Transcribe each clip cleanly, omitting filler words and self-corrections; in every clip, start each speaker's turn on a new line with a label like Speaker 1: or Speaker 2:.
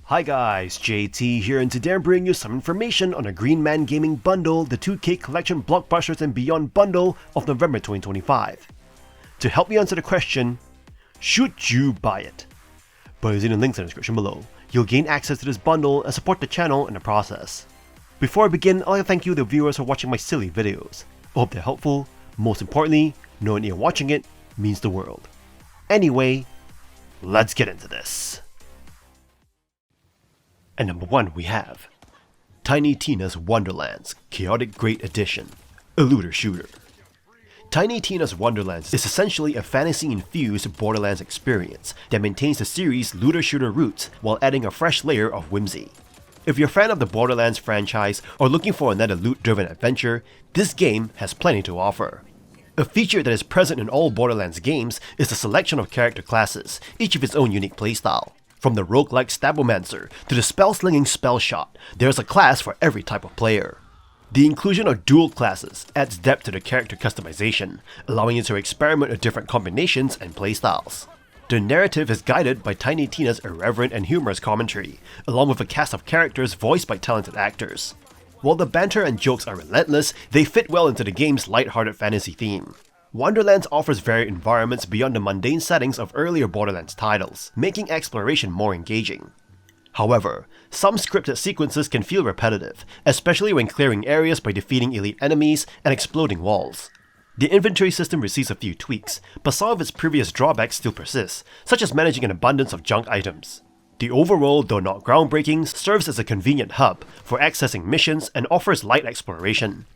Speaker 1: Hi guys, JT here, and today I'm bringing you some information on a Green Man Gaming bundle, the 2K Collection Blockbusters and Beyond bundle of November 2025. To help me answer the question, should you buy it? By using the links in the description below, you'll gain access to this bundle and support the channel in the process. Before I begin, I'd like to thank you the viewers for watching my silly videos. I hope they're helpful. Most importantly, knowing you're watching it means the world. Anyway, let's get into this. And number 1 we have Tiny Tina's Wonderlands Chaotic Great Edition, a looter shooter. Tiny Tina's Wonderlands is essentially a fantasy-infused Borderlands experience that maintains the series' looter shooter roots while adding a fresh layer of whimsy. If you're a fan of the Borderlands franchise or looking for another loot-driven adventure, this game has plenty to offer. A feature that is present in all Borderlands games is the selection of character classes, each with its own unique playstyle. From the roguelike Stabomancer to the spell-slinging Spellshot, there's a class for every type of player. The inclusion of dual classes adds depth to the character customization, allowing you to experiment with different combinations and playstyles. The narrative is guided by Tiny Tina's irreverent and humorous commentary, along with a cast of characters voiced by talented actors. While the banter and jokes are relentless, they fit well into the game's lighthearted fantasy theme. Wonderlands offers varied environments beyond the mundane settings of earlier Borderlands titles, making exploration more engaging. However, some scripted sequences can feel repetitive, especially when clearing areas by defeating elite enemies and exploding walls. The inventory system receives a few tweaks, but some of its previous drawbacks still persist, such as managing an abundance of junk items. The overall, though not groundbreaking, serves as a convenient hub for accessing missions and offers light exploration.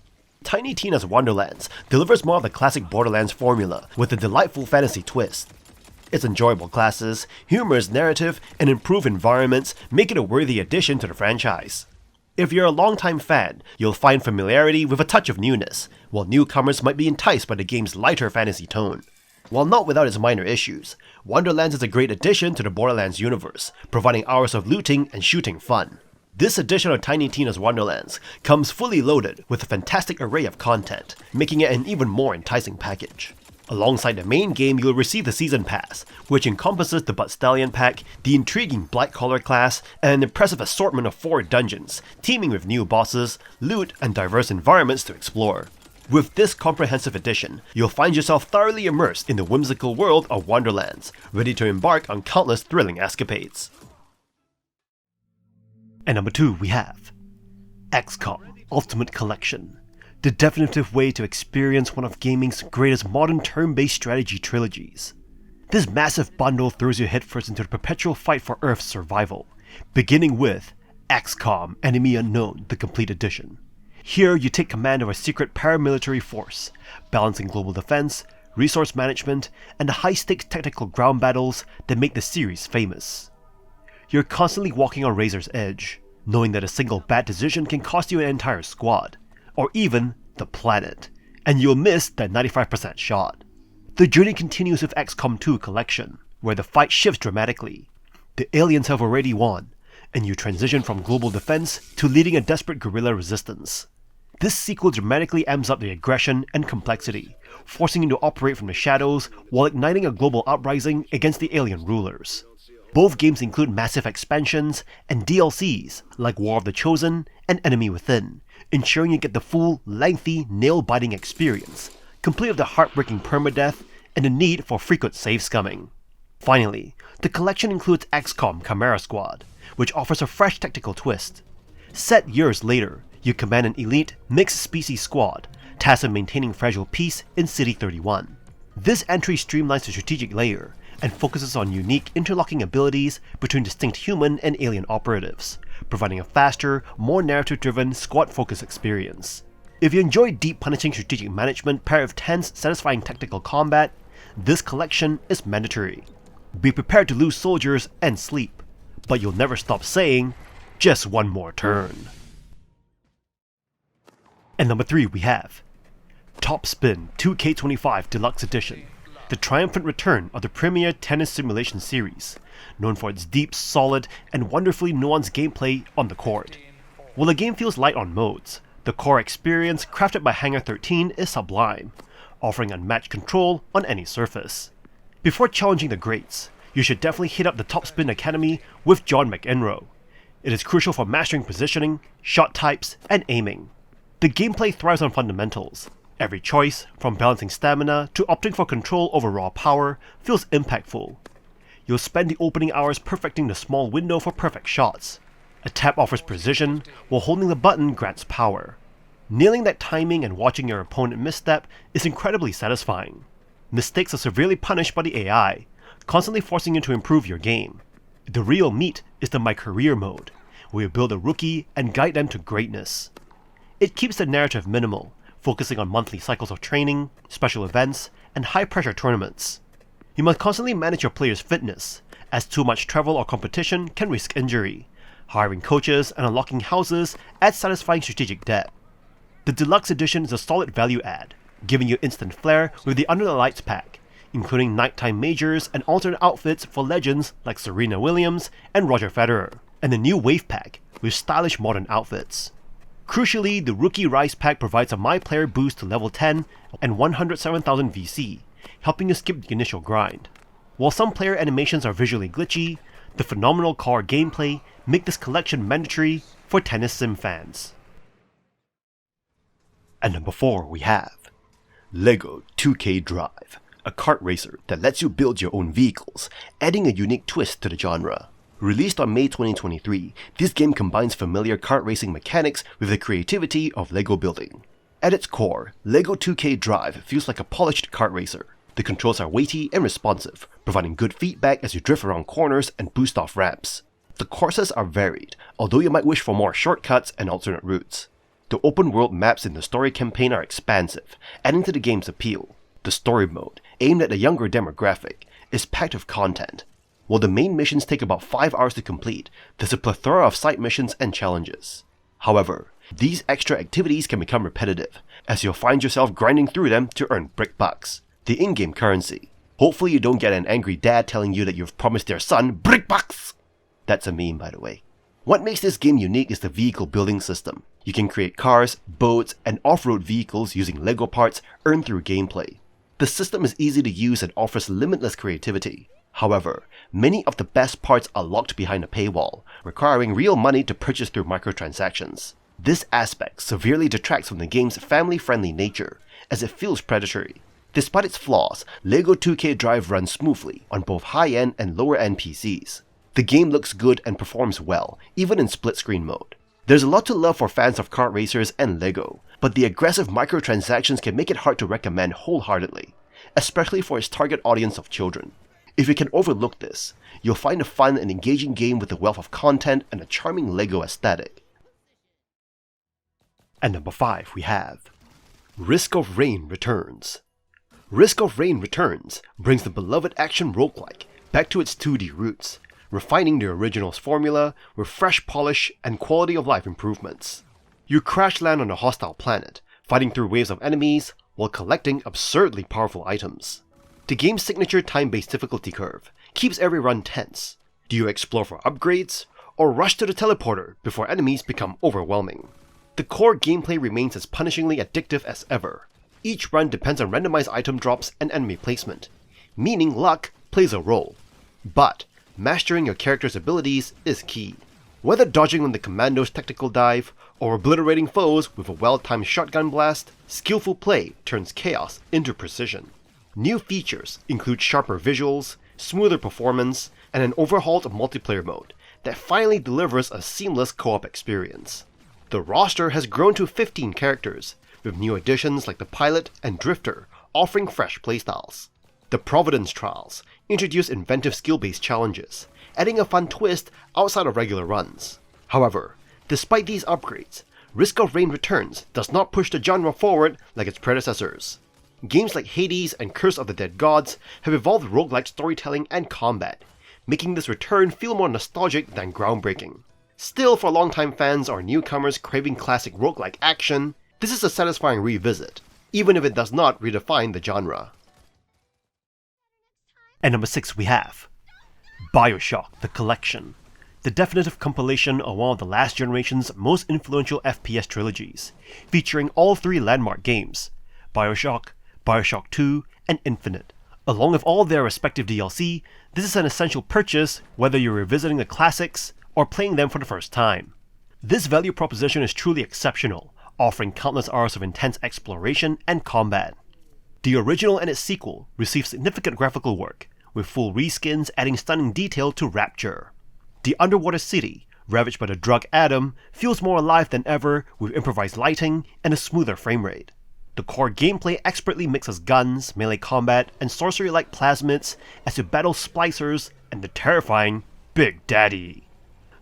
Speaker 1: Tiny Tina's Wonderlands delivers more of the classic Borderlands formula with a delightful fantasy twist. Its enjoyable classes, humorous narrative, and improved environments make it a worthy addition to the franchise. If you're a longtime fan, you'll find familiarity with a touch of newness, while newcomers might be enticed by the game's lighter fantasy tone. While not without its minor issues, Wonderlands is a great addition to the Borderlands universe, providing hours of looting and shooting fun. This edition of Tiny Tina's Wonderlands comes fully loaded with a fantastic array of content, making it an even more enticing package. Alongside the main game, you'll receive the Season Pass, which encompasses the Butt Stallion Pack, the intriguing Black Collar class, and an impressive assortment of 4 dungeons, teeming with new bosses, loot, and diverse environments to explore. With this comprehensive edition, you'll find yourself thoroughly immersed in the whimsical world of Wonderlands, ready to embark on countless thrilling escapades. And number 2 we have XCOM Ultimate Collection, the definitive way to experience one of gaming's greatest modern turn-based strategy trilogies. This massive bundle throws you headfirst into the perpetual fight for Earth's survival, beginning with XCOM Enemy Unknown, the complete edition. Here you take command of a secret paramilitary force, balancing global defense, resource management, and the high-stakes technical ground battles that make the series famous. You're constantly walking on razor's edge, knowing that a single bad decision can cost you an entire squad, or even the planet, and you'll miss that 95% shot. The journey continues with XCOM 2 Collection, where the fight shifts dramatically. The aliens have already won, and you transition from global defense to leading a desperate guerrilla resistance. This sequel dramatically amps up the aggression and complexity, forcing you to operate from the shadows while igniting a global uprising against the alien rulers. Both games include massive expansions and DLCs like War of the Chosen and Enemy Within, ensuring you get the full, lengthy, nail-biting experience, complete with the heartbreaking permadeath and the need for frequent save scumming. Finally, the collection includes XCOM Chimera Squad, which offers a fresh tactical twist. Set years later, you command an elite, mixed-species squad, tasked with maintaining fragile peace in City 31. This entry streamlines the strategic layer and focuses on unique interlocking abilities between distinct human and alien operatives, providing a faster, more narrative-driven, squad-focused experience. If you enjoy deep punishing strategic management paired with tense, satisfying tactical combat, this collection is mandatory. Be prepared to lose soldiers and sleep, but you'll never stop saying, just one more turn. And number 3 we have Topspin 2K25 Deluxe Edition, the triumphant return of the premier tennis simulation series, known for its deep, solid, and wonderfully nuanced gameplay on the court. While the game feels light on modes, the core experience crafted by Hangar 13 is sublime, offering unmatched control on any surface. Before challenging the greats, you should definitely hit up the Topspin Academy with John McEnroe. It is crucial for mastering positioning, shot types, and aiming. The gameplay thrives on fundamentals. Every choice, from balancing stamina to opting for control over raw power, feels impactful. You'll spend the opening hours perfecting the small window for perfect shots. A tap offers precision, while holding the button grants power. Nailing that timing and watching your opponent misstep is incredibly satisfying. Mistakes are severely punished by the AI, constantly forcing you to improve your game. The real meat is the My Career mode, where you build a rookie and guide them to greatness. It keeps the narrative minimal, focusing on monthly cycles of training, special events, and high-pressure tournaments. You must constantly manage your players' fitness, as too much travel or competition can risk injury. Hiring coaches and unlocking houses adds satisfying strategic depth. The Deluxe Edition is a solid value add, giving you instant flair with the Under the Lights pack, including nighttime majors and alternate outfits for legends like Serena Williams and Roger Federer, and the new Wave pack with stylish modern outfits. Crucially, the Rookie Rise pack provides a My Player boost to level 10 and 107,000 VC, helping you skip the initial grind. While some player animations are visually glitchy, the phenomenal core gameplay make this collection mandatory for tennis sim fans. And number 4 we have LEGO 2K Drive, a kart racer that lets you build your own vehicles, adding a unique twist to the genre. Released on May 2023, this game combines familiar kart racing mechanics with the creativity of LEGO building. At its core, LEGO 2K Drive feels like a polished kart racer. The controls are weighty and responsive, providing good feedback as you drift around corners and boost off ramps. The courses are varied, although you might wish for more shortcuts and alternate routes. The open world maps in the story campaign are expansive, adding to the game's appeal. The story mode, aimed at a younger demographic, is packed with content. While the main missions take about 5 hours to complete, there's a plethora of side missions and challenges. However, these extra activities can become repetitive, as you'll find yourself grinding through them to earn brick bucks, the in-game currency. Hopefully you don't get an angry dad telling you that you've promised their son brick bucks! That's a meme, by the way. What makes this game unique is the vehicle building system. You can create cars, boats, and off-road vehicles using LEGO parts earned through gameplay. The system is easy to use and offers limitless creativity. However, many of the best parts are locked behind a paywall, requiring real money to purchase through microtransactions. This aspect severely detracts from the game's family-friendly nature, as it feels predatory. Despite its flaws, LEGO 2K Drive runs smoothly on both high-end and lower-end PCs. The game looks good and performs well, even in split-screen mode. There's a lot to love for fans of kart racers and LEGO, but the aggressive microtransactions can make it hard to recommend wholeheartedly, especially for its target audience of children. If you can overlook this, you'll find a fun and engaging game with a wealth of content and a charming LEGO aesthetic. And number 5 we have Risk of Rain Returns. Risk of Rain Returns brings the beloved action roguelike back to its 2D roots, refining the original's formula with fresh polish and quality of life improvements. You crash land on a hostile planet, fighting through waves of enemies while collecting absurdly powerful items. The game's signature time-based difficulty curve keeps every run tense. Do you explore for upgrades, or rush to the teleporter before enemies become overwhelming? The core gameplay remains as punishingly addictive as ever. Each run depends on randomized item drops and enemy placement, meaning luck plays a role. But mastering your character's abilities is key. Whether dodging on the commando's tactical dive, or obliterating foes with a well-timed shotgun blast, skillful play turns chaos into precision. New features include sharper visuals, smoother performance, and an overhauled multiplayer mode that finally delivers a seamless co-op experience. The roster has grown to 15 characters, with new additions like the pilot and drifter offering fresh playstyles. The Providence Trials introduce inventive skill-based challenges, adding a fun twist outside of regular runs. However, despite these upgrades, Risk of Rain Returns does not push the genre forward like its predecessors. Games like Hades and Curse of the Dead Gods have evolved roguelike storytelling and combat, making this return feel more nostalgic than groundbreaking. Still, for longtime fans or newcomers craving classic roguelike action, this is a satisfying revisit, even if it does not redefine the genre. And number 6 we have BioShock The Collection, the definitive compilation of one of the last generation's most influential FPS trilogies, featuring all 3 landmark games, BioShock, BioShock 2, and Infinite. Along with all their respective DLC, this is an essential purchase whether you're revisiting the classics or playing them for the first time. This value proposition is truly exceptional, offering countless hours of intense exploration and combat. The original and its sequel received significant graphical work, with full reskins adding stunning detail to Rapture. The underwater city, ravaged by the drug Adam, feels more alive than ever with improvised lighting and a smoother frame rate. The core gameplay expertly mixes guns, melee combat, and sorcery-like plasmids as you battle splicers and the terrifying Big Daddy.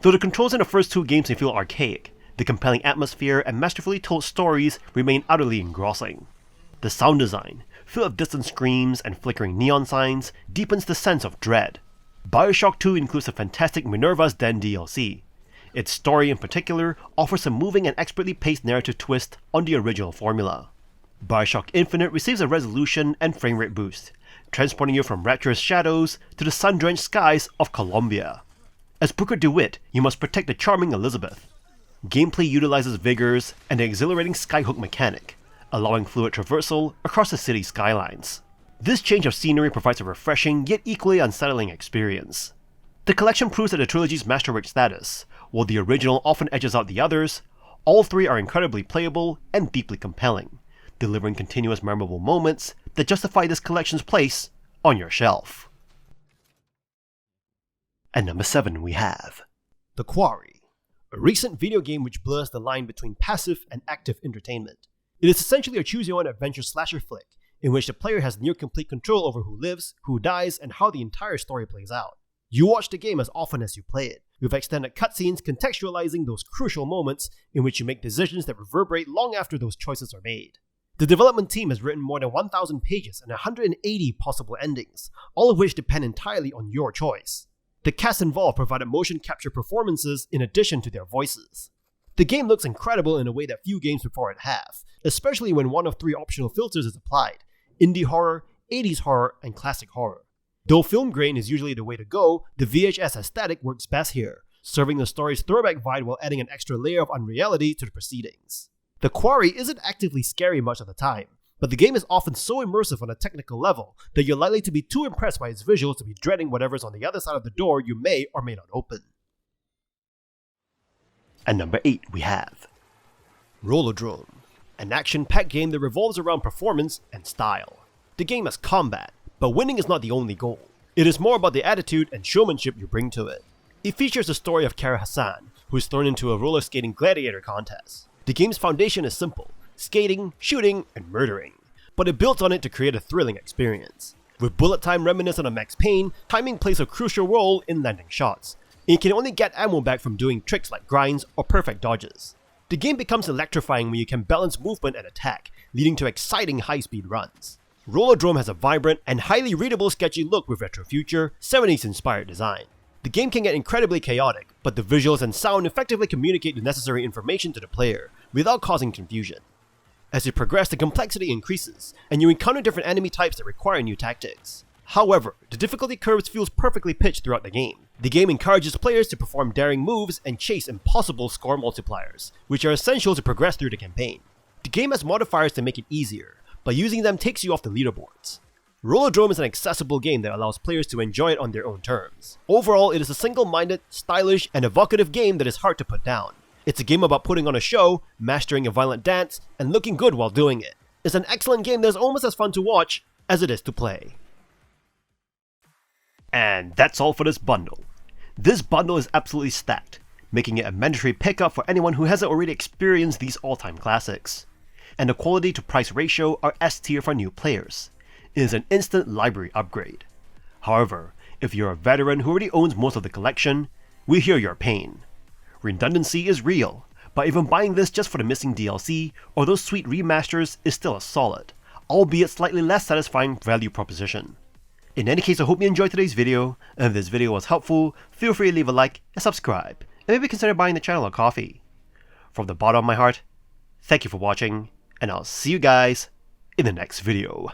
Speaker 1: Though the controls in the first two games may feel archaic, the compelling atmosphere and masterfully told stories remain utterly engrossing. The sound design, filled with distant screams and flickering neon signs, deepens the sense of dread. BioShock 2 includes a fantastic Minerva's Den DLC. Its story in particular offers a moving and expertly paced narrative twist on the original formula. BioShock Infinite receives a resolution and frame rate boost, transporting you from rapturous shadows to the sun-drenched skies of Colombia. As Booker DeWitt, you must protect the charming Elizabeth. Gameplay utilizes vigors and the exhilarating skyhook mechanic, allowing fluid traversal across the city's skylines. This change of scenery provides a refreshing yet equally unsettling experience. The collection proves that the trilogy's masterwork status. While the original often edges out the others, all three are incredibly playable and deeply compelling, delivering continuous memorable moments that justify this collection's place on your shelf. At number 7 we have The Quarry, a recent video game which blurs the line between passive and active entertainment. It is essentially a choose-your-own adventure slasher flick, in which the player has near-complete control over who lives, who dies, and how the entire story plays out. You watch the game as often as you play it, with extended cutscenes contextualizing those crucial moments in which you make decisions that reverberate long after those choices are made. The development team has written more than 1,000 pages and 180 possible endings, all of which depend entirely on your choice. The cast involved provided motion capture performances in addition to their voices. The game looks incredible in a way that few games before it have, especially when one of 3 optional filters is applied: indie horror, 80s horror, and classic horror. Though film grain is usually the way to go, the VHS aesthetic works best here, serving the story's throwback vibe while adding an extra layer of unreality to the proceedings. The Quarry isn't actively scary much of the time, but the game is often so immersive on a technical level that you're likely to be too impressed by its visuals to be dreading whatever's on the other side of the door you may or may not open. At number 8 we have Rollerdrome, an action-packed game that revolves around performance and style. The game has combat, but winning is not the only goal. It is more about the attitude and showmanship you bring to it. It features the story of Kara Hassan, who is thrown into a roller skating gladiator contest. The game's foundation is simple: skating, shooting, and murdering. But it builds on it to create a thrilling experience. With bullet time reminiscent of Max Payne, timing plays a crucial role in landing shots. And you can only get ammo back from doing tricks like grinds or perfect dodges. The game becomes electrifying when you can balance movement and attack, leading to exciting high-speed runs. Rollerdrome has a vibrant and highly readable sketchy look with retro-future, 70s-inspired design. The game can get incredibly chaotic, but the visuals and sound effectively communicate the necessary information to the player, without causing confusion. As you progress, the complexity increases, and you encounter different enemy types that require new tactics. However, the difficulty curves feels perfectly pitched throughout the game. The game encourages players to perform daring moves and chase impossible score multipliers, which are essential to progress through the campaign. The game has modifiers to make it easier, but using them takes you off the leaderboards. Rollerdrome is an accessible game that allows players to enjoy it on their own terms. Overall, it is a single-minded, stylish, and evocative game that is hard to put down. It's a game about putting on a show, mastering a violent dance, and looking good while doing it. It's an excellent game that is almost as fun to watch as it is to play. And that's all for this bundle. This bundle is absolutely stacked, making it a mandatory pickup for anyone who hasn't already experienced these all-time classics. And the quality to price ratio are S tier for new players. It is an instant library upgrade. However, if you're a veteran who already owns most of the collection, we hear your pain. Redundancy is real, but even buying this just for the missing DLC or those sweet remasters is still a solid, albeit slightly less satisfying value proposition. In any case, I hope you enjoyed today's video, and if this video was helpful, feel free to leave a like and subscribe, and maybe consider buying the channel a coffee. From the bottom of my heart, thank you for watching, and I'll see you guys in the next video.